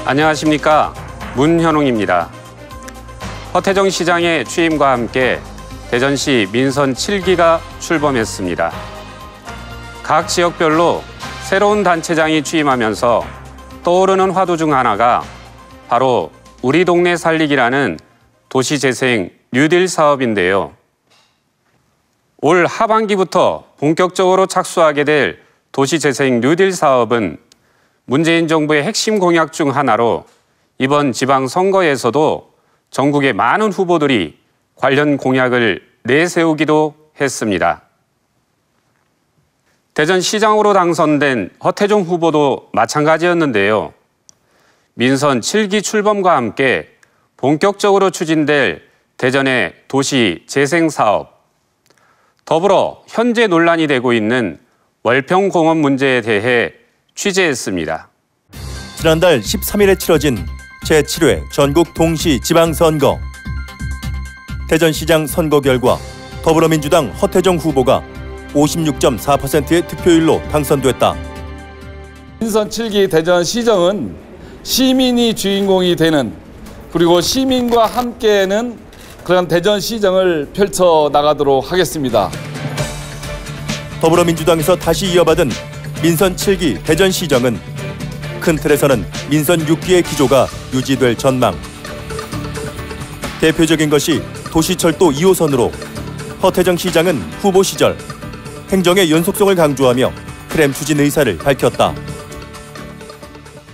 안녕하십니까. 문현웅입니다. 허태정 시장의 취임과 함께 대전시 민선 7기가 출범했습니다. 각 지역별로 새로운 단체장이 취임하면서 떠오르는 화두 중 하나가 바로 우리 동네 살리기라는 도시재생 뉴딜 사업인데요. 올 하반기부터 본격적으로 착수하게 될 도시재생 뉴딜 사업은 문재인 정부의 핵심 공약 중 하나로 이번 지방선거에서도 전국의 많은 후보들이 관련 공약을 내세우기도 했습니다. 대전시장으로 당선된 허태종 후보도 마찬가지였는데요. 민선 7기 출범과 함께 본격적으로 추진될 대전의 도시 재생 사업, 더불어 현재 논란이 되고 있는 월평공원 문제에 대해 취재했습니다. 지난달 13일에 치러진 제7회 전국 동시 지방선거. 대전시장 선거 결과 더불어민주당 허태정 후보가 56.4%의 득표율로 당선됐다. 민선 7기 대전시정은 시민이 주인공이 되는, 그리고 시민과 함께는 그런 대전시정을 펼쳐나가도록 하겠습니다. 더불어민주당에서 다시 이어받은 민선 7기 대전시정은 큰 틀에서는 민선 6기의 기조가 유지될 전망. 대표적인 것이 도시철도 2호선으로 허태정 시장은 후보 시절 행정의 연속성을 강조하며 트램 추진 의사를 밝혔다.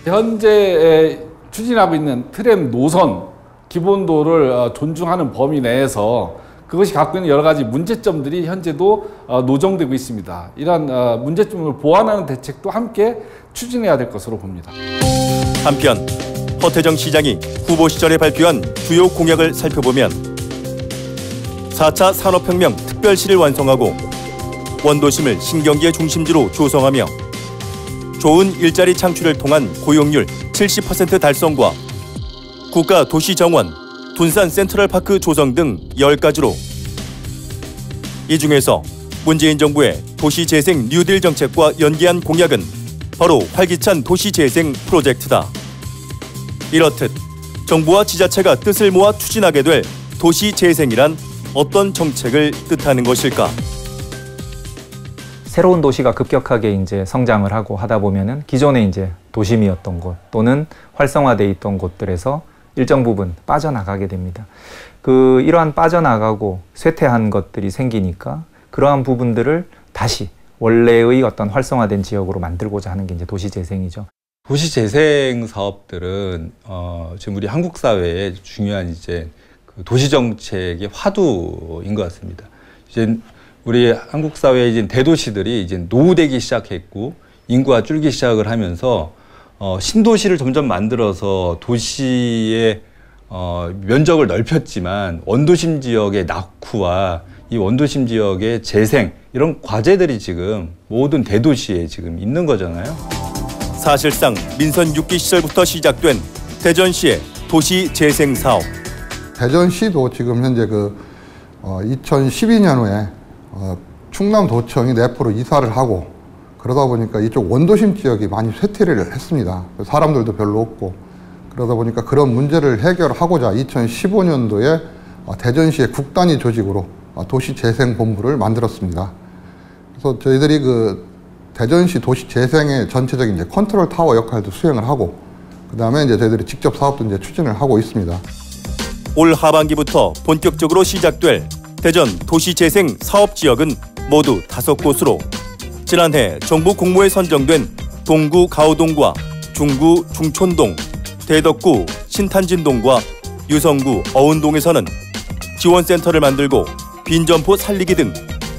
현재 추진하고 있는 트램 노선 기본도를 존중하는 범위 내에서 그것이 갖고 있는 여러 가지 문제점들이 현재도 노정되고 있습니다. 이러한 문제점을 보완하는 대책도 함께 추진해야 될 것으로 봅니다. 한편 허태정 시장이 후보 시절에 발표한 주요 공약을 살펴보면 4차 산업혁명 특별시를 완성하고 원도심을 신경기의 중심지로 조성하며 좋은 일자리 창출을 통한 고용률 70% 달성과 국가 도시정원, 둔산 센트럴파크 조성 등 10가지로 이 중에서 문재인 정부의 도시재생 뉴딜 정책과 연계한 공약은 바로 활기찬 도시재생 프로젝트다. 이렇듯 정부와 지자체가 뜻을 모아 추진하게 될 도시재생이란 어떤 정책을 뜻하는 것일까? 새로운 도시가 급격하게 이제 성장을 하고 하다 보면은 기존에 이제 도심이었던 곳 또는 활성화돼 있던 곳들에서 일정 부분 빠져나가게 됩니다. 이러한 빠져나가고 쇠퇴한 것들이 생기니까 그러한 부분들을 다시 원래의 어떤 활성화된 지역으로 만들고자 하는 게 이제 도시재생이죠. 도시재생 사업들은 지금 우리 한국 사회의 중요한 이제 그 도시정책의 화두인 것 같습니다. 이제 우리 한국 사회의 이제 대도시들이 이제 노후되기 시작했고 인구가 줄기 시작을 하면서 신도시를 점점 만들어서 도시의 면적을 넓혔지만 원도심 지역의 낙후와 이 원도심 지역의 재생, 이런 과제들이 지금 모든 대도시에 지금 있는 거잖아요. 사실상 민선 6기 시절부터 시작된 대전시의 도시 재생 사업. 대전시도 지금 현재 2012년에 충남도청이 내포로 이사를 하고 그러다 보니까 이쪽 원도심 지역이 많이 쇠퇴를 했습니다. 사람들도 별로 없고 그러다 보니까 그런 문제를 해결하고자 2015년도에 대전시의 국단위 조직으로 도시재생본부를 만들었습니다. 그래서 저희들이 대전시 도시재생의 전체적인 이제 컨트롤 타워 역할도 수행을 하고 그다음에 이제 저희들이 직접 사업도 이제 추진을 하고 있습니다. 올 하반기부터 본격적으로 시작될 대전 도시재생 사업 지역은 모두 5곳으로 지난해 정부 공모에 선정된 동구 가오동과 중구 중촌동, 대덕구 신탄진동과 유성구 어운동에서는 지원센터를 만들고 빈점포 살리기 등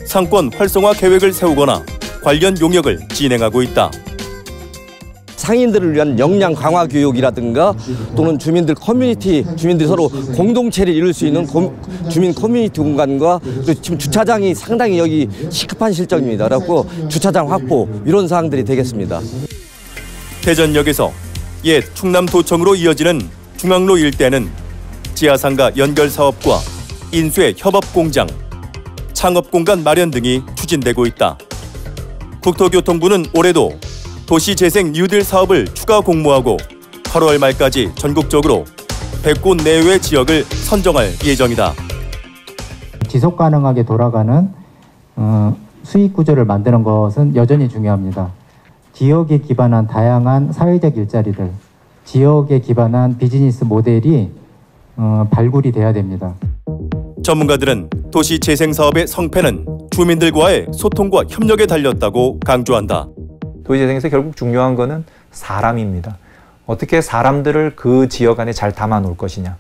상권 활성화 계획을 세우거나 관련 용역을 진행하고 있다. 상인들을 위한 역량 강화 교육이라든가 또는 주민들이 서로 공동체를 이룰 수 있는 주민 커뮤니티 공간과 지금 주차장이 상당히 여기 시급한 실정입니다. 그래서 주차장 확보 이런 사항들이 되겠습니다. 대전역에서 옛 충남도청으로 이어지는 중앙로 일대는 지하상가 연결 사업과 인쇄 협업공장, 창업공간 마련 등이 추진되고 있다. 국토교통부는 올해도 도시재생 뉴딜 사업을 추가 공모하고 8월 말까지 전국적으로 100곳 내외 지역을 선정할 예정이다. 지속 가능하게 돌아가는 수익 구조를 만드는 것은 여전히 중요합니다. 지역에 기반한 다양한 사회적 일자리들, 지역에 기반한 비즈니스 모델이 발굴이 돼야 됩니다. 전문가들은 도시 재생 사업의 성패는 주민들과의 소통과 협력에 달렸다고 강조한다. 도시 재생에서 결국 중요한 거는 사람입니다. 어떻게 사람들을 그 지역 안에 잘 담아 놓을 것이냐.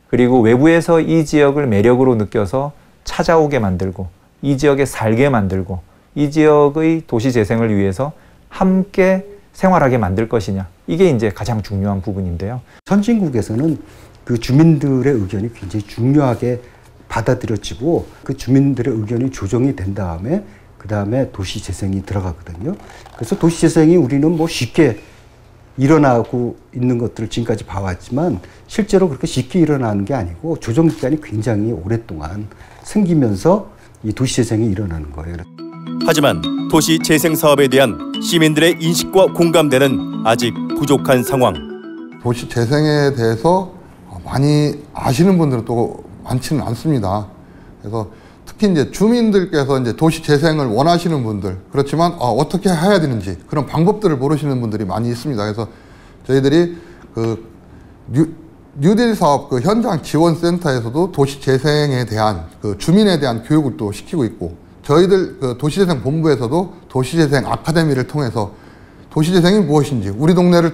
그리고 외부에서 이 지역을 매력으로 느껴서 찾아오게 만들고 이 지역에 살게 만들고 이 지역의 도시 재생을 위해서 함께 생활하게 만들 것이냐. 이게 이제 가장 중요한 부분인데요. 선진국에서는 그 주민들의 의견이 굉장히 중요하게 받아들여지고 그 주민들의 의견이 조정이 된 다음에 그 다음에 도시 재생이 들어가거든요. 그래서 도시 재생이 우리는 뭐 쉽게 일어나고 있는 것들을 지금까지 봐왔지만 실제로 그렇게 쉽게 일어나는 게 아니고 조정 기간이 굉장히 오랫동안 생기면서 이 도시 재생이 일어나는 거예요. 하지만 도시 재생 사업에 대한 시민들의 인식과 공감대는 아직 부족한 상황. 도시 재생에 대해서 많이 아시는 분들은 또 많지는 않습니다. 그래서 특히 이제 주민들께서 이제 도시 재생을 원하시는 분들, 그렇지만 어떻게 해야 되는지 그런 방법들을 모르시는 분들이 많이 있습니다. 그래서 저희들이 그 뉴딜 사업 그 현장 지원센터에서도 도시 재생에 대한 그 주민에 대한 교육을 또 시키고 있고, 저희들 그 도시재생 본부에서도 도시재생 아카데미를 통해서 도시재생이 무엇인지, 우리 동네를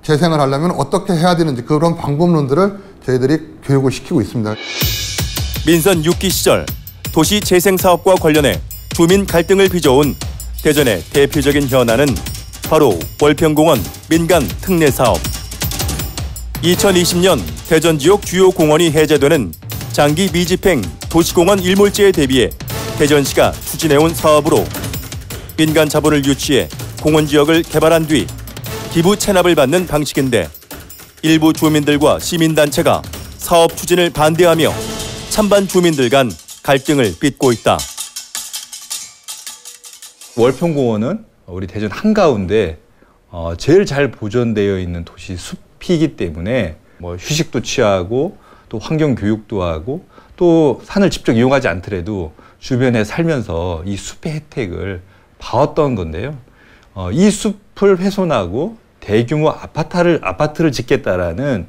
재생을 하려면 어떻게 해야 되는지 그런 방법론들을 저희들이 교육을 시키고 있습니다. 민선 6기 시절 도시 재생 사업과 관련해 주민 갈등을 빚어온 대전의 대표적인 현안은 바로 월평공원 민간 특례 사업. 2020년 대전 지역 주요 공원이 해제되는 장기 미집행 도시공원 일몰제에 대비해 대전시가 추진해온 사업으로 민간 자본을 유치해 공원 지역을 개발한 뒤 기부 체납을 받는 방식인데, 일부 주민들과 시민단체가 사업 추진을 반대하며 찬반 주민들 간 갈등을 빚고 있다. 월평공원은 우리 대전 한가운데 제일 잘 보존되어 있는 도시 숲이기 때문에 뭐 휴식도 취하고 또 환경 교육도 하고 또 산을 직접 이용하지 않더라도 주변에 살면서 이 숲의 혜택을 봐왔던 건데요. 이 숲을 훼손하고 대규모 아파트를 짓겠다라는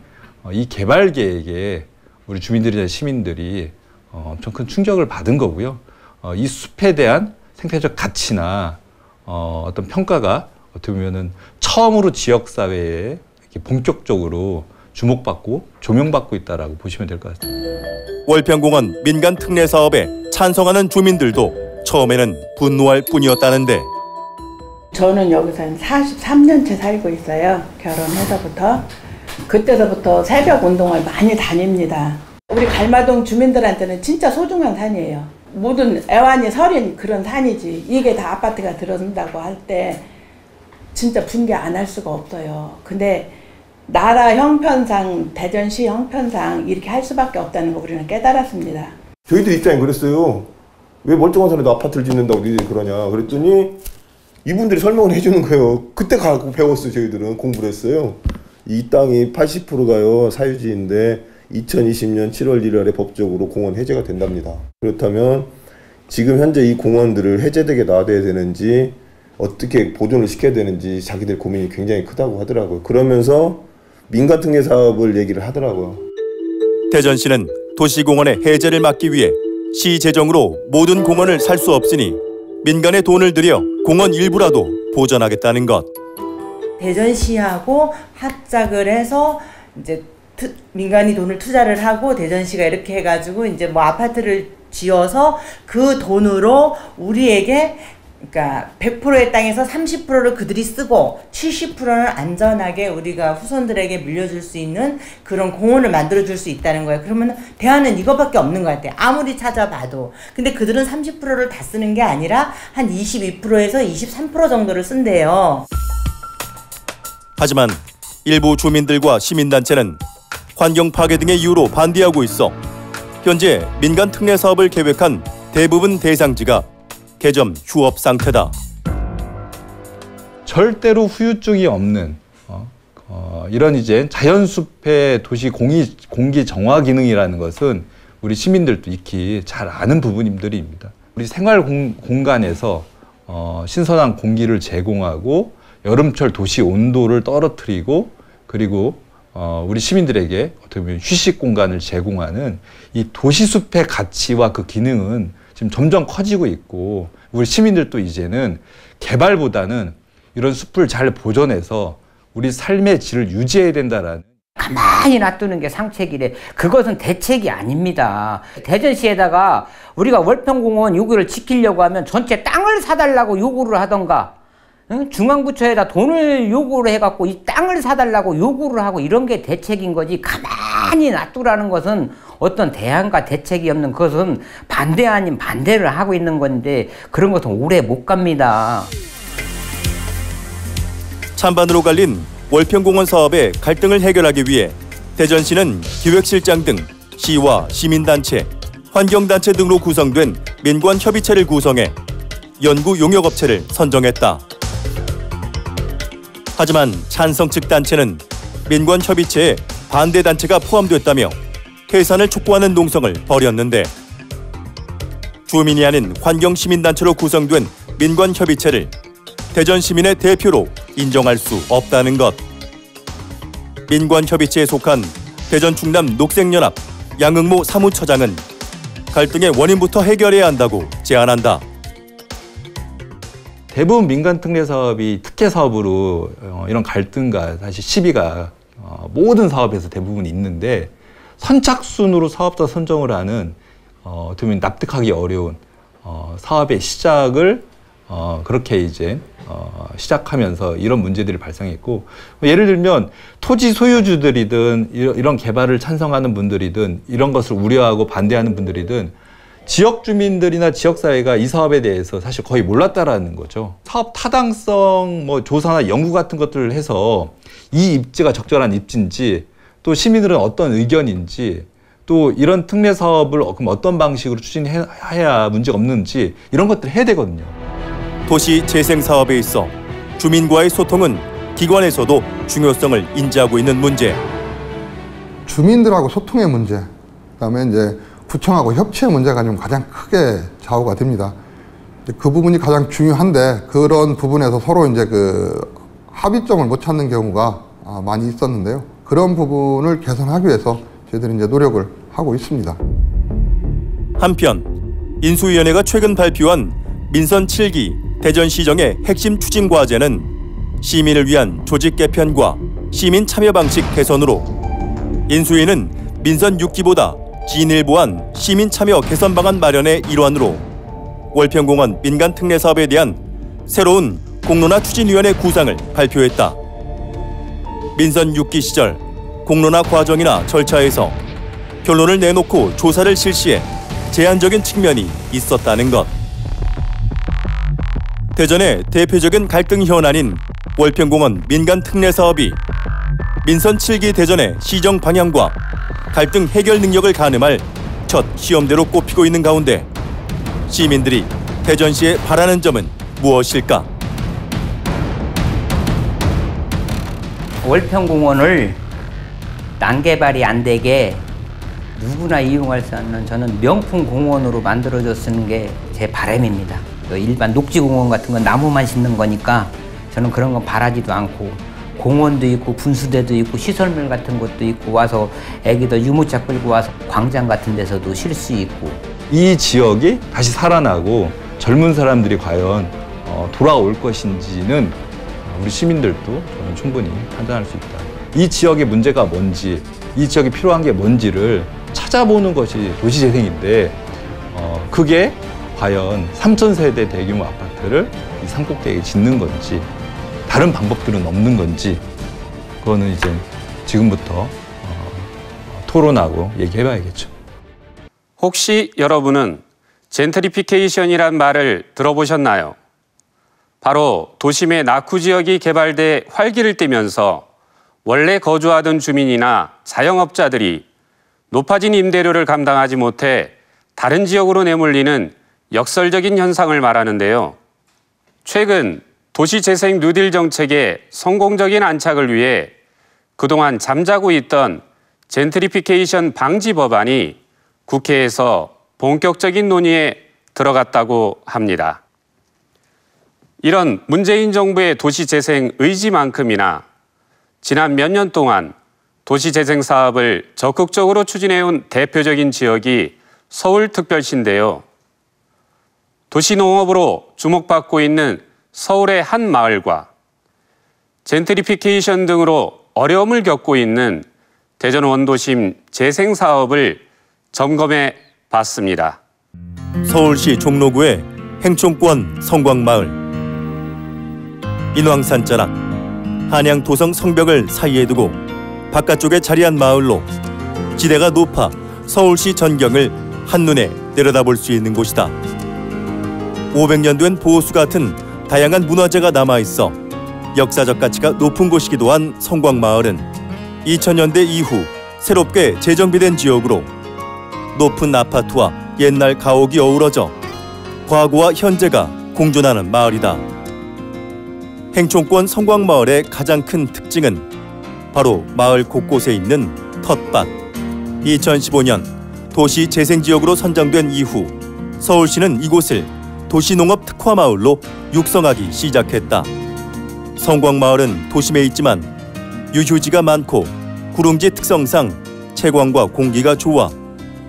이 개발 계획에 우리 주민들이나 시민들이 엄청 큰 충격을 받은 거고요. 이 숲에 대한 생태적 가치나 어떤 평가가 어떻게 보면은 처음으로 지역사회에 이렇게 본격적으로 주목받고 조명받고 있다라고 보시면 될 것 같습니다. 월평공원 민간 특례 사업에 찬성하는 주민들도 처음에는 분노할 뿐이었다는데, 저는 여기서 한 43년째 살고 있어요. 결혼해서부터. 그때서부터 새벽 운동을 많이 다닙니다. 우리 갈마동 주민들한테는 진짜 소중한 산이에요. 모든 애완이 서린 그런 산이지. 이게 다 아파트가 들어선다고 할 때 진짜 붕괴 안 할 수가 없어요. 근데 나라 형편상, 대전시 형편상 이렇게 할 수밖에 없다는 거 우리는 깨달았습니다. 저희들 입장이 그랬어요. 왜 멀쩡한 산에도 아파트를 짓는다고 니들이 그러냐. 그랬더니 이분들이 설명을 해주는 거예요. 그때 가고 배웠어요. 저희들은 공부를 했어요. 이 땅이 80%가요 사유지인데 2020년 7월 1일에 법적으로 공원 해제가 된답니다. 그렇다면 지금 현재 이 공원들을 해제되게 놔둬야 되는지 어떻게 보존을 시켜야 되는지 자기들 고민이 굉장히 크다고 하더라고요. 그러면서 민간 특례 사업을 얘기를 하더라고요. 대전시는 도시공원의 해제를 막기 위해 시 재정으로 모든 공원을 살 수 없으니 민간의 돈을 들여 공원 일부라도 보존하겠다는 것. 대전시하고 합작을 해서 이제 민간이 돈을 투자를 하고 대전시가 이렇게 해가지고 이제 뭐 아파트를 지어서 그 돈으로 우리에게 그러니까 100%의 땅에서 30%를 그들이 쓰고 70%는 안전하게 우리가 후손들에게 물려줄 수 있는 그런 공원을 만들어줄 수 있다는 거예요. 그러면 대안은 이거밖에 없는 것 같아요. 아무리 찾아봐도. 근데 그들은 30%를 다 쓰는 게 아니라 한 22%에서 23% 정도를 쓴대요. 하지만 일부 주민들과 시민단체는 환경 파괴 등의 이유로 반대하고 있어 현재 민간 특례 사업을 계획한 대부분 대상지가 개점 휴업 상태다. 절대로 후유증이 없는 이런 이제 자연숲의 도시 공기 정화 기능이라는 것은 우리 시민들도 익히 잘 아는 부분들입니다. 우리 생활 공간에서 신선한 공기를 제공하고 여름철 도시 온도를 떨어뜨리고 그리고 우리 시민들에게 어떻게 보면 휴식 공간을 제공하는 이 도시숲의 가치와 그 기능은 지금 점점 커지고 있고 우리 시민들도 이제는 개발보다는 이런 숲을 잘 보존해서 우리 삶의 질을 유지해야 된다라는 가만히 놔두는 게 상책이래. 그것은 대책이 아닙니다. 대전시에다가 우리가 월평공원 요구를 지키려고 하면 전체 땅을 사달라고 요구를 하던가 중앙부처에다 돈을 요구를 해갖고 이 땅을 사달라고 요구를 하고 이런 게 대책인 거지 가만히 놔두라는 것은 어떤 대안과 대책이 없는 그것은 반대 아닌 반대를 하고 있는 건데 그런 것은 오래 못 갑니다. 찬반으로 갈린 월평공원 사업의 갈등을 해결하기 위해 대전시는 기획실장 등 시와 시민단체, 환경단체 등으로 구성된 민관협의체를 구성해 연구 용역업체를 선정했다. 하지만 찬성 측 단체는 민관협의체에 반대단체가 포함됐다며 해산을 촉구하는 농성을 벌였는데 주민이 아닌 환경시민단체로 구성된 민관협의체를 대전시민의 대표로 인정할 수 없다는 것. 민관협의체에 속한 대전 충남 녹색연합 양응모 사무처장은 갈등의 원인부터 해결해야 한다고 제안한다. 대부분 민간 특례 사업이 특혜 사업으로 이런 갈등과 사실 시비가 모든 사업에서 대부분 있는데 선착순으로 사업자 선정을 하는 어떻게 보면 납득하기 어려운 사업의 시작을 그렇게 이제 시작하면서 이런 문제들이 발생했고 예를 들면 토지 소유주들이든 이런 개발을 찬성하는 분들이든 이런 것을 우려하고 반대하는 분들이든 지역 주민들이나 지역사회가 이 사업에 대해서 사실 거의 몰랐다라는 거죠. 사업 타당성 조사나 연구 같은 것들을 해서 이 입지가 적절한 입지인지 또 시민들은 어떤 의견인지 또 이런 특례 사업을 그럼 어떤 방식으로 추진해야 문제가 없는지 이런 것들을 해야 되거든요. 도시 재생 사업에 있어 주민과의 소통은 기관에서도 중요성을 인지하고 있는 문제. 주민들하고 소통의 문제, 그다음에 이제 구청하고 협치의 문제가 좀 가장 크게 좌우가 됩니다. 그 부분이 가장 중요한데 그런 부분에서 서로 이제 그 합의점을 못 찾는 경우가 많이 있었는데요. 그런 부분을 개선하기 위해서 저희들이 이제 노력을 하고 있습니다. 한편 인수위원회가 최근 발표한 민선 7기 대전시정의 핵심 추진 과제는 시민을 위한 조직 개편과 시민 참여 방식 개선으로 인수위는 민선 6기보다 진일보한 시민 참여 개선 방안 마련의 일환으로 월평공원 민간 특례 사업에 대한 새로운 공론화 추진위원회 구상을 발표했다. 민선 6기 시절 공론화 과정이나 절차에서 결론을 내놓고 조사를 실시해 제한적인 측면이 있었다는 것. 대전의 대표적인 갈등 현안인 월평공원 민간 특례 사업이 민선 7기 대전의 시정 방향과 갈등 해결 능력을 가늠할 첫 시험대로 꼽히고 있는 가운데 시민들이 대전시에 바라는 점은 무엇일까? 월평공원을 난개발이 안 되게 누구나 이용할 수 있는 저는 명품 공원으로 만들어줬는 게 제 바람입니다. 일반 녹지공원 같은 건 나무만 심는 거니까 저는 그런 건 바라지도 않고 공원도 있고 분수대도 있고 시설물 같은 것도 있고 와서 애기들 유모차 끌고 와서 광장 같은 데서도 쉴 수 있고 이 지역이 다시 살아나고 젊은 사람들이 과연 돌아올 것인지는 우리 시민들도 저는 충분히 판단할 수 있다. 이 지역의 문제가 뭔지 이 지역이 필요한 게 뭔지를 찾아보는 것이 도시재생인데 그게 과연 3,000세대 대규모 아파트를 이 산꼭대기에 짓는 건지 다른 방법들은 없는 건지 그거는 이제 지금부터 토론하고 얘기해봐야겠죠. 혹시 여러분은 젠트리피케이션이란 말을 들어보셨나요? 바로 도심의 낙후 지역이 개발돼 활기를 띠면서 원래 거주하던 주민이나 자영업자들이 높아진 임대료를 감당하지 못해 다른 지역으로 내몰리는 역설적인 현상을 말하는데요. 최근 도시재생 뉴딜 정책의 성공적인 안착을 위해 그동안 잠자고 있던 젠트리피케이션 방지 법안이 국회에서 본격적인 논의에 들어갔다고 합니다. 이런 문재인 정부의 도시재생 의지만큼이나 지난 몇 년 동안 도시재생 사업을 적극적으로 추진해온 대표적인 지역이 서울특별시인데요. 도시농업으로 주목받고 있는 서울의 한 마을과 젠트리피케이션 등으로 어려움을 겪고 있는 대전 원도심 재생 사업을 점검해 봤습니다. 서울시 종로구의 행총권 성광마을. 인왕산 자락, 한양 도성 성벽을 사이에 두고 바깥쪽에 자리한 마을로 지대가 높아 서울시 전경을 한눈에 내려다볼 수 있는 곳이다. 500년 된 보호수 같은 다양한 문화재가 남아있어 역사적 가치가 높은 곳이기도 한 성광마을은 2000년대 이후 새롭게 재정비된 지역으로 높은 아파트와 옛날 가옥이 어우러져 과거와 현재가 공존하는 마을이다. 행총권 성광마을의 가장 큰 특징은 바로 마을 곳곳에 있는 텃밭. 2015년 도시재생지역으로 선정된 이후 서울시는 이곳을 도시농업 특화마을로 육성하기 시작했다. 성광마을은 도심에 있지만 유휴지가 많고 구릉지 특성상 채광과 공기가 좋아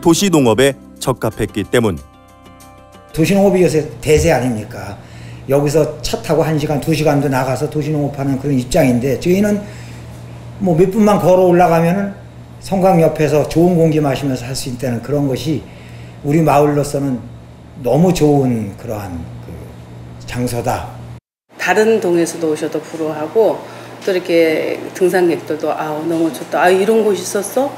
도시농업에 적합했기 때문. 도시농업이 요새 대세 아닙니까? 여기서 차 타고 1시간, 2시간도 나가서 도시농업하는 그런 입장인데 저희는 뭐 몇 분만 걸어 올라가면은 성강 옆에서 좋은 공기 마시면서 할 수 있다는 그런 것이 우리 마을로서는 너무 좋은 그러한 그 장소다. 다른 동에서도 오셔도 불어하고 또 이렇게 등산객들도 너무 좋다. 이런 곳이 있었어?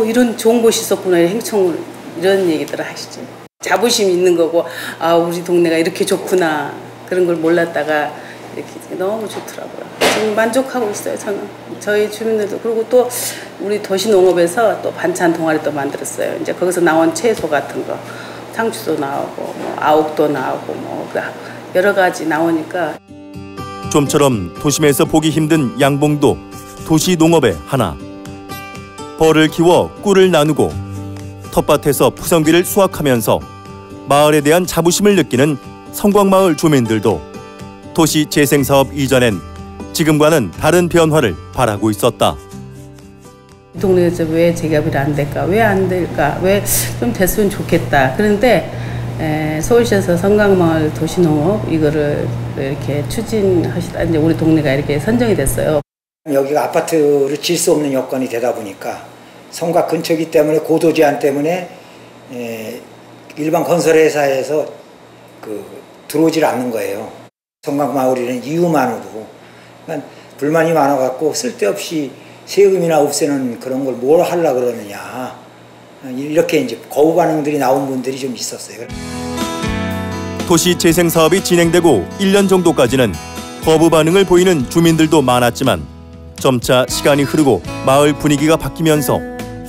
이런 좋은 곳이 있었구나. 행청을 이런 얘기들을 하시죠. 자부심 있는 거고 우리 동네가 이렇게 좋구나. 그런 걸 몰랐다가 이렇게 너무 좋더라고요. 지금 만족하고 있어요, 저는. 저희 주민들도. 그리고 또 우리 도시농업에서 또 반찬 동아리도 만들었어요. 이제 거기서 나온 채소 같은 거, 상추도 나오고, 뭐 아욱도 나오고, 뭐 여러 가지 나오니까. 좀처럼 도심에서 보기 힘든 양봉도 도시농업의 하나. 벌을 키워 꿀을 나누고 텃밭에서 푸성귀를 수확하면서 마을에 대한 자부심을 느끼는 성광마을 주민들도 도시 재생사업 이전엔 지금과는 다른 변화를 바라고 있었다. 이 동네에서 왜 재개발이 안 될까? 왜 안 될까? 왜 좀 됐으면 좋겠다. 그런데 서울시에서 성광마을 도시농업 이거를 이렇게 추진하시다 이제 우리 동네가 이렇게 선정이 됐어요. 여기가 아파트를 지을 수 없는 여건이 되다 보니까 성곽 근처이기 때문에 고도 제한 때문에 일반 건설회사에서 들어오질 않는 거예요. 성곽마을이라는 이유만으로도. 그러니까 불만이 많아갖고 쓸데없이 세금이나 없애는 그런 걸 뭘 하려고 그러느냐. 이렇게 이제 거부 반응들이 나온 분들이 좀 있었어요. 도시 재생 사업이 진행되고 1년 정도까지는 거부 반응을 보이는 주민들도 많았지만 점차 시간이 흐르고 마을 분위기가 바뀌면서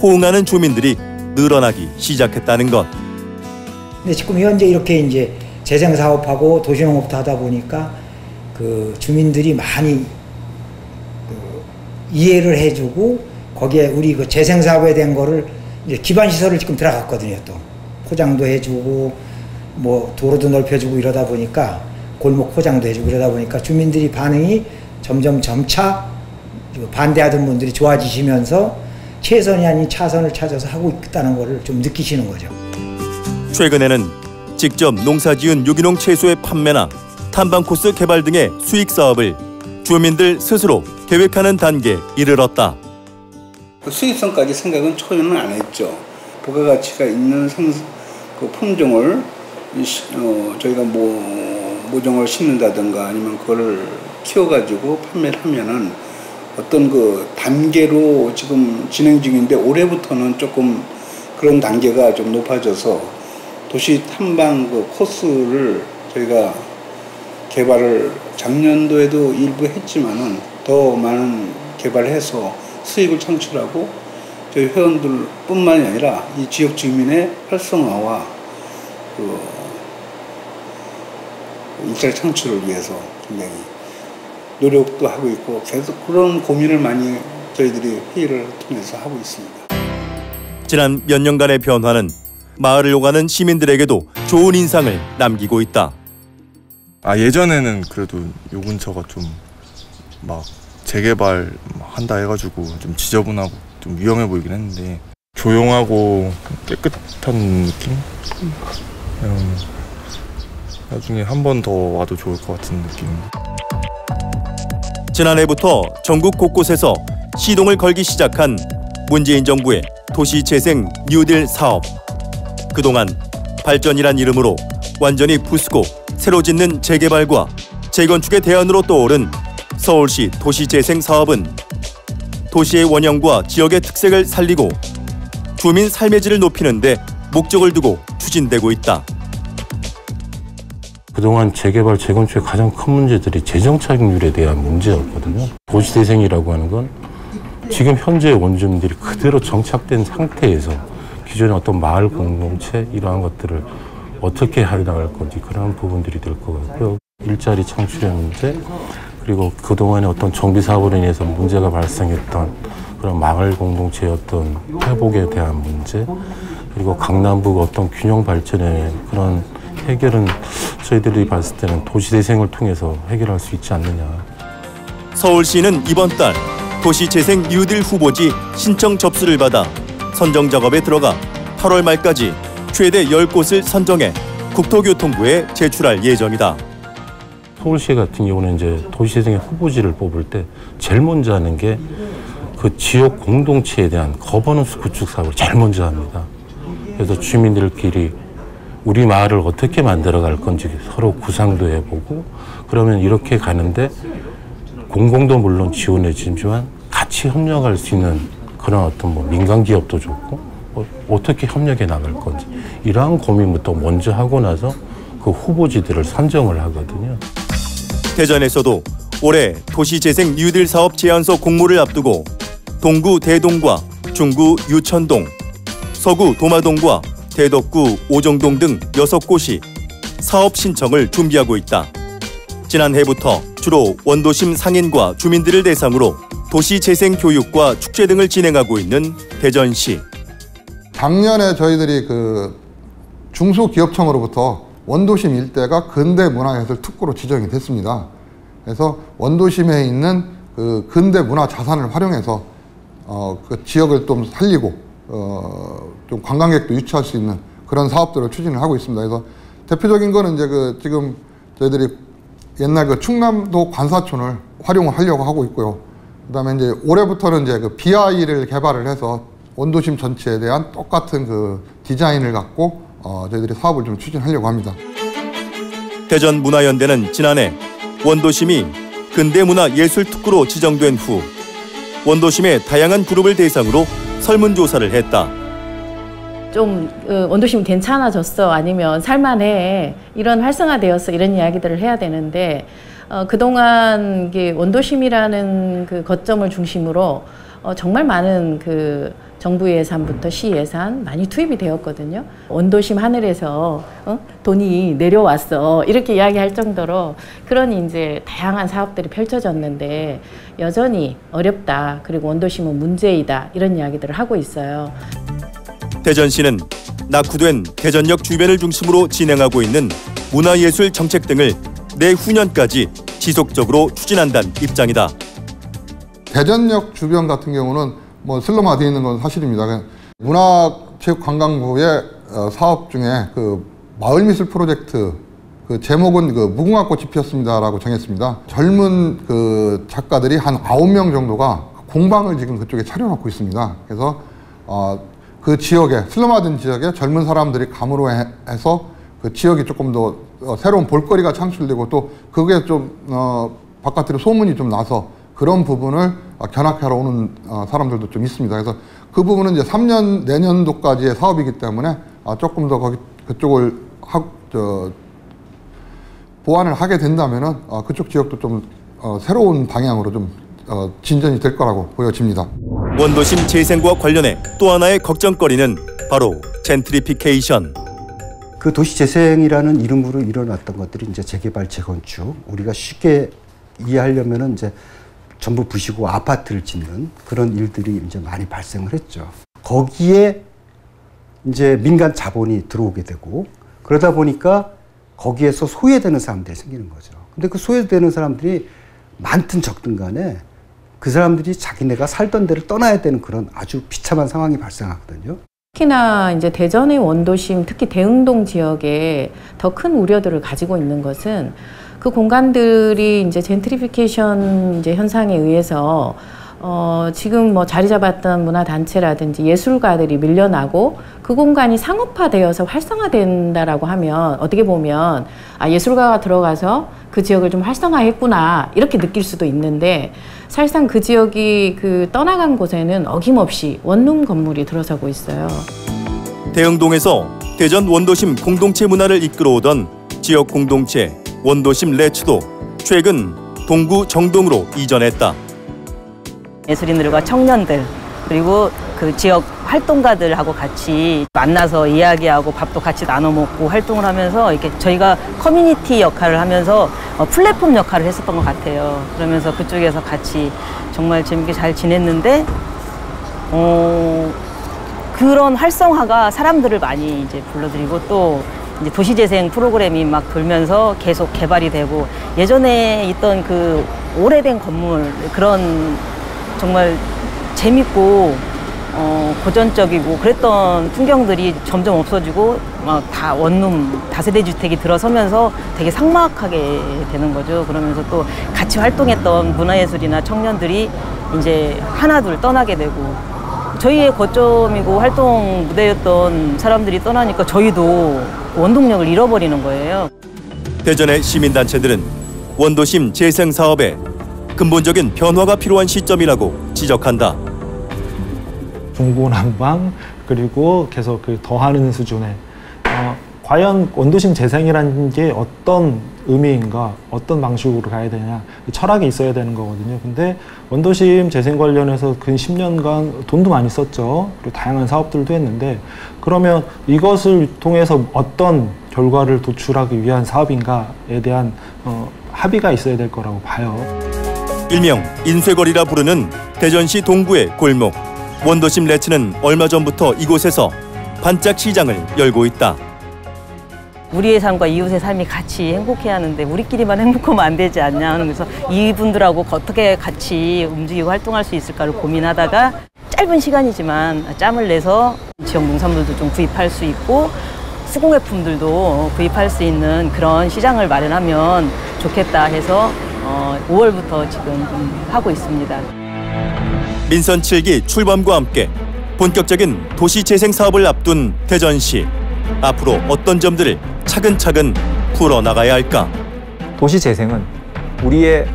호응하는 주민들이 늘어나기 시작했다는 것. 근데 지금 현재 이렇게 이제 재생 사업하고 도시농업도 하다 보니까 그 주민들이 많이 이해를 해주고 거기에 우리 그 재생 사업에 대한 거를 이제 기반 시설을 지금 들어갔거든요. 또 포장도 해주고 뭐 도로도 넓혀주고 이러다 보니까 골목 포장도 해주고 이러다 보니까 주민들이 반응이 점차 반대하던 분들이 좋아지시면서 최선이 아닌 차선을 찾아서 하고 있다는 거를 좀 느끼시는 거죠. 최근에는 직접 농사지은 유기농 채소의 판매나 탐방 코스 개발 등의 수익 사업을 주민들 스스로 계획하는 단계에 이르렀다. 수익성까지 생각은 초연은 안 했죠. 부가가치가 있는 그 품종을 저희가 모종을 심는다든가 아니면 그거를 키워가지고 판매를 하면은 어떤 그 단계로 지금 진행 중인데 올해부터는 조금 그런 단계가 좀 높아져서 도시 탐방 그 코스를 저희가 개발을 작년도에도 일부 했지만은 더 많은 개발을 해서 수익을 창출하고 저희 회원들뿐만이 아니라 이 지역 주민의 활성화와 그 일자리 창출을 위해서 굉장히 노력도 하고 있고 계속 그런 고민을 많이 저희들이 회의를 통해서 하고 있습니다. 지난 몇 년간의 변화는 마을을 오가는 시민들에게도 좋은 인상을 남기고 있다. 예전에는 그래도 요 근처가 좀 막 재개발 한다 해가지고 좀 지저분하고 좀 위험해 보이긴 했는데 조용하고 깨끗한 느낌? 나중에 한 번 더 와도 좋을 것 같은 느낌. 지난해부터 전국 곳곳에서 시동을 걸기 시작한 문재인 정부의 도시재생 뉴딜 사업. 그동안 발전이란 이름으로 완전히 부수고 새로 짓는 재개발과 재건축의 대안으로 떠오른 서울시 도시재생 사업은 도시의 원형과 지역의 특색을 살리고 주민 삶의 질을 높이는 데 목적을 두고 추진되고 있다. 그동안 재개발, 재건축의 가장 큰 문제들이 재정 착륙률에 대한 문제였거든요. 도시재생이라고 하는 건 지금 현재 원주민들이 그대로 정착된 상태에서 기존의 어떤 마을 공동체 이러한 것들을 어떻게 해나갈 건지 그런 부분들이 될 것 같고요. 일자리 창출의 문제, 그리고 그동안의 어떤 정비 사업으로 인해서 문제가 발생했던 그런 마을 공동체의 어떤 회복에 대한 문제, 그리고 강남북 어떤 균형 발전의 그런 해결은 저희들이 봤을 때는 도시재생을 통해서 해결할 수 있지 않느냐. 서울시는 이번 달 도시재생 뉴딜 후보지 신청 접수를 받아 선정 작업에 들어가 8월 말까지 최대 10곳을 선정해 국토교통부에 제출할 예정이다. 서울시 같은 경우는 이제 도시재생의 후보지를 뽑을 때 제일 먼저 하는 게 그 지역 공동체에 대한 거버넌스 구축 사업을 제일 먼저 합니다. 그래서 주민들끼리 우리 마을을 어떻게 만들어갈 건지 서로 구상도 해보고, 그러면 이렇게 가는데 공공도 물론 지원해주지만 같이 협력할 수 있는 그런 어떤 민간 기업도 좋고 어떻게 협력해 나갈 건지 이러한 고민부터 먼저 하고 나서 그 후보지들을 선정을 하거든요. 대전에서도 올해 도시재생 뉴딜 사업 제안서 공모를 앞두고 동구 대동과 중구 유천동, 서구 도마동과 대덕구 오정동 등 6곳이 사업 신청을 준비하고 있다. 지난해부터 주로 원도심 상인과 주민들을 대상으로 도시재생 교육과 축제 등을 진행하고 있는 대전시. 작년에 저희들이 그 중소기업청으로부터 원도심 일대가 근대문화예술 특구로 지정이 됐습니다. 그래서 원도심에 있는 그 근대문화 자산을 활용해서 그 지역을 좀 살리고 좀 관광객도 유치할 수 있는 그런 사업들을 추진을 하고 있습니다. 그래서 대표적인 거는 이제 그 지금 저희들이 옛날 그 충남도 관사촌을 활용을 하려고 하고 있고요. 그다음에 이제 올해부터는 이제 그 BI를 개발을 해서 원도심 전체에 대한 똑같은 그 디자인을 갖고 저희들이 사업을 좀 추진하려고 합니다. 대전문화연대는 지난해 원도심이 근대문화예술특구로 지정된 후 원도심의 다양한 그룹을 대상으로 설문조사를 했다. 좀 원도심 괜찮아졌어, 아니면 살만해, 이런 활성화되었어, 이런 이야기들을 해야 되는데 그동안 이게 원도심이라는 그 거점을 중심으로 정말 많은 그 정부 예산부터 시 예산 많이 투입이 되었거든요. 원도심 하늘에서 돈이 내려왔어, 이렇게 이야기할 정도로 그런 이제 다양한 사업들이 펼쳐졌는데 여전히 어렵다, 그리고 원도심은 문제이다, 이런 이야기들을 하고 있어요. 대전시는 낙후된 대전역 주변을 중심으로 진행하고 있는 문화예술 정책 등을 내후년까지 지속적으로 추진한다는 입장이다. 대전역 주변 같은 경우는 뭐 슬럼화되어 있는 건 사실입니다. 문화체육관광부의 사업 중에 그 마을미술 프로젝트 그 제목은 그 무궁화꽃이 피었습니다라고 정했습니다. 젊은 그 작가들이 한 9명 정도가 공방을 지금 그쪽에 차려놓고 있습니다. 그래서 그 지역에, 슬럼화된 지역에 젊은 사람들이 감으로 해서 그 지역이 조금 더 새로운 볼거리가 창출되고 또 그게 좀 바깥으로 소문이 좀 나서 그런 부분을 견학하러 오는 사람들도 좀 있습니다. 그래서 그 부분은 이제 3년 내년도까지의 사업이기 때문에 조금 더 그쪽을 보완을 하게 된다면은 그쪽 지역도 좀 새로운 방향으로 좀 진전이 될 거라고 보여집니다. 원도심 재생과 관련해 또 하나의 걱정거리는 바로 젠트리피케이션. 그 도시재생이라는 이름으로 일어났던 것들이 이제 재개발, 재건축. 우리가 쉽게 이해하려면은 이제 전부 부시고 아파트를 짓는 그런 일들이 이제 많이 발생을 했죠. 거기에 이제 민간 자본이 들어오게 되고 그러다 보니까 거기에서 소외되는 사람들이 생기는 거죠. 근데 그 소외되는 사람들이 많든 적든 간에 그 사람들이 자기네가 살던 데를 떠나야 되는 그런 아주 비참한 상황이 발생하거든요. 특히나 이제 대전의 원도심, 특히 대흥동 지역에 더 큰 우려들을 가지고 있는 것은 그 공간들이 이제 젠트리피케이션 이제 현상에 의해서 지금 뭐 자리 잡았던 문화단체라든지 예술가들이 밀려나고 그 공간이 상업화되어서 활성화된다라고 하면 어떻게 보면 아, 예술가가 들어가서 그 지역을 좀 활성화했구나 이렇게 느낄 수도 있는데 사실상 그 지역이 그 떠나간 곳에는 어김없이 원룸 건물이 들어서고 있어요. 대흥동에서 대전 원도심 공동체 문화를 이끌어오던 지역 공동체 원도심 레츠도 최근 동구 정동으로 이전했다. 예술인들과 청년들 그리고 그 지역 활동가들하고 같이 만나서 이야기하고 밥도 같이 나눠 먹고 활동을 하면서 이렇게 저희가 커뮤니티 역할을 하면서 플랫폼 역할을 했었던 것 같아요. 그러면서 그쪽에서 같이 정말 재밌게 잘 지냈는데 그런 활성화가 사람들을 많이 이제 불러들이고 또 이제 도시재생 프로그램이 막 돌면서 계속 개발이 되고 예전에 있던 그 오래된 건물 그런 정말 재밌고 고전적이고 그랬던 풍경들이 점점 없어지고 막 다 원룸 다세대 주택이 들어서면서 되게 삭막하게 되는 거죠. 그러면서 또 같이 활동했던 문화예술이나 청년들이 이제 하나둘 떠나게 되고 저희의 거점이고 활동 무대였던 사람들이 떠나니까 저희도 원동력을 잃어버리는 거예요. 대전의 시민단체들은 원도심 재생 사업에 근본적인 변화가 필요한 시점이라고 지적한다. 중구난방 그리고 계속 그 더하는 수준에 과연 원도심 재생이라는 게 어떤 의미인가, 어떤 방식으로 가야 되냐, 철학이 있어야 되는 거거든요. 근데 원도심 재생 관련해서 근 10년간 돈도 많이 썼죠. 그리고 다양한 사업들도 했는데 그러면 이것을 통해서 어떤 결과를 도출하기 위한 사업인가에 대한 합의가 있어야 될 거라고 봐요. 일명 인쇄거리라 부르는 대전시 동구의 골목. 원도심 레츠는 얼마 전부터 이곳에서 반짝 시장을 열고 있다. 우리의 삶과 이웃의 삶이 같이 행복해야 하는데 우리끼리만 행복하면 안 되지 않냐. 그래서 이분들하고 어떻게 같이 움직이고 활동할 수 있을까를 고민하다가 짧은 시간이지만 짬을 내서 지역 농산물도 좀 구입할 수 있고 수공예품들도 구입할 수 있는 그런 시장을 마련하면 좋겠다 해서 5월부터 지금 하고 있습니다. 민선 7기 출범과 함께 본격적인 도시재생 사업을 앞둔 대전시. 앞으로 어떤 점들을 차근차근 풀어나가야 할까? 도시재생은 우리의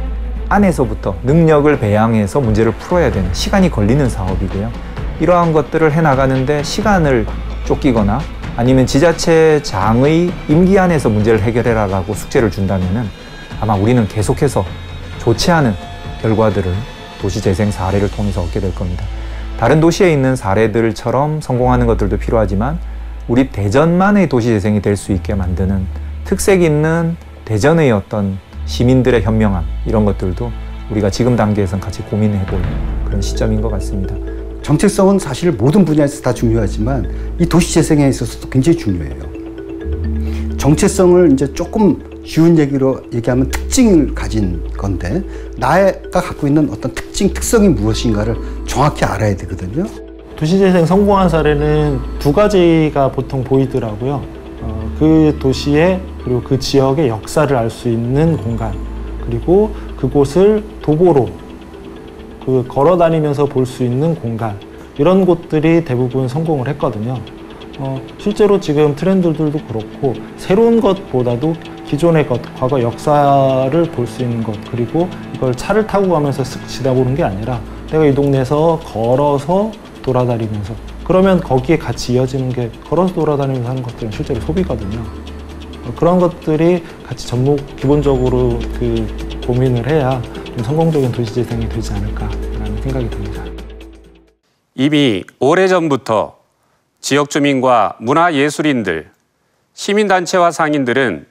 안에서부터 능력을 배양해서 문제를 풀어야 되는 시간이 걸리는 사업이고요. 이러한 것들을 해나가는데 시간을 쫓기거나 아니면 지자체장의 임기 안에서 문제를 해결해라라고 숙제를 준다면은 아마 우리는 계속해서 좋지 않은 결과들을 도시재생 사례를 통해서 얻게 될 겁니다. 다른 도시에 있는 사례들처럼 성공하는 것들도 필요하지만 우리 대전만의 도시재생이 될 수 있게 만드는 특색 있는 대전의 어떤 시민들의 현명함 이런 것들도 우리가 지금 단계에서는 같이 고민해 볼 그런 시점인 것 같습니다. 정체성은 사실 모든 분야에서 다 중요하지만 이 도시재생에 있어서도 굉장히 중요해요. 정체성을 이제 조금 쉬운 얘기로 얘기하면 특징을 가진 건데 나가 갖고 있는 어떤 특성이 무엇인가를 정확히 알아야 되거든요. 도시재생 성공한 사례는 두 가지가 보통 보이더라고요. 그 도시의 그리고 그 지역의 역사를 알 수 있는 공간 그리고 그곳을 도보로 걸어 다니면서 볼 수 있는 공간 이런 곳들이 대부분 성공을 했거든요. 실제로 지금 트렌드들도 그렇고 새로운 것보다도 기존의 것, 과거 역사를 볼 수 있는 것 그리고 이걸 차를 타고 가면서 쓱 지나보는 게 아니라 내가 이 동네에서 걸어서 돌아다니면서 그러면 거기에 같이 이어지는 게 걸어서 돌아다니면서 하는 것들은 실제로 소비거든요. 그런 것들이 같이 기본적으로 고민을 해야 좀 성공적인 도시재생이 되지 않을까라는 생각이 듭니다. 이미 오래전부터 지역 주민과 문화예술인들, 시민단체와 상인들은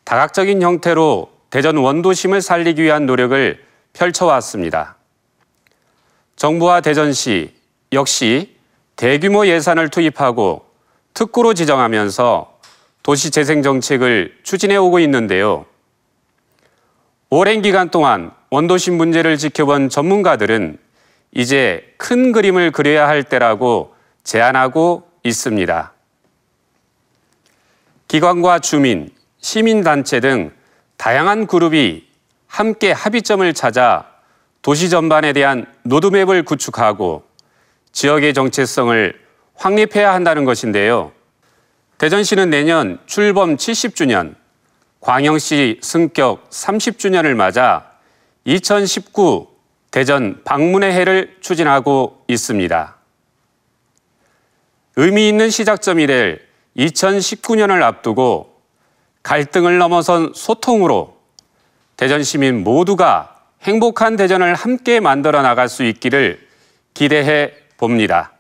다각적인 형태로 대전 원도심을 살리기 위한 노력을 펼쳐왔습니다. 정부와 대전시 역시 대규모 예산을 투입하고 특구로 지정하면서 도시재생 정책을 추진해 오고 있는데요. 오랜 기간 동안 원도심 문제를 지켜본 전문가들은 이제 큰 그림을 그려야 할 때라고 제안하고 있습니다. 기관과 주민, 시민단체 등 다양한 그룹이 함께 합의점을 찾아 도시 전반에 대한 로드맵을 구축하고 지역의 정체성을 확립해야 한다는 것인데요. 대전시는 내년 출범 70주년, 광역시 승격 30주년을 맞아 2019 대전 방문의 해를 추진하고 있습니다. 의미 있는 시작점이 될 2019년을 앞두고 갈등을 넘어선 소통으로 대전 시민 모두가 행복한 대전을 함께 만들어 나갈 수 있기를 기대해 봅니다.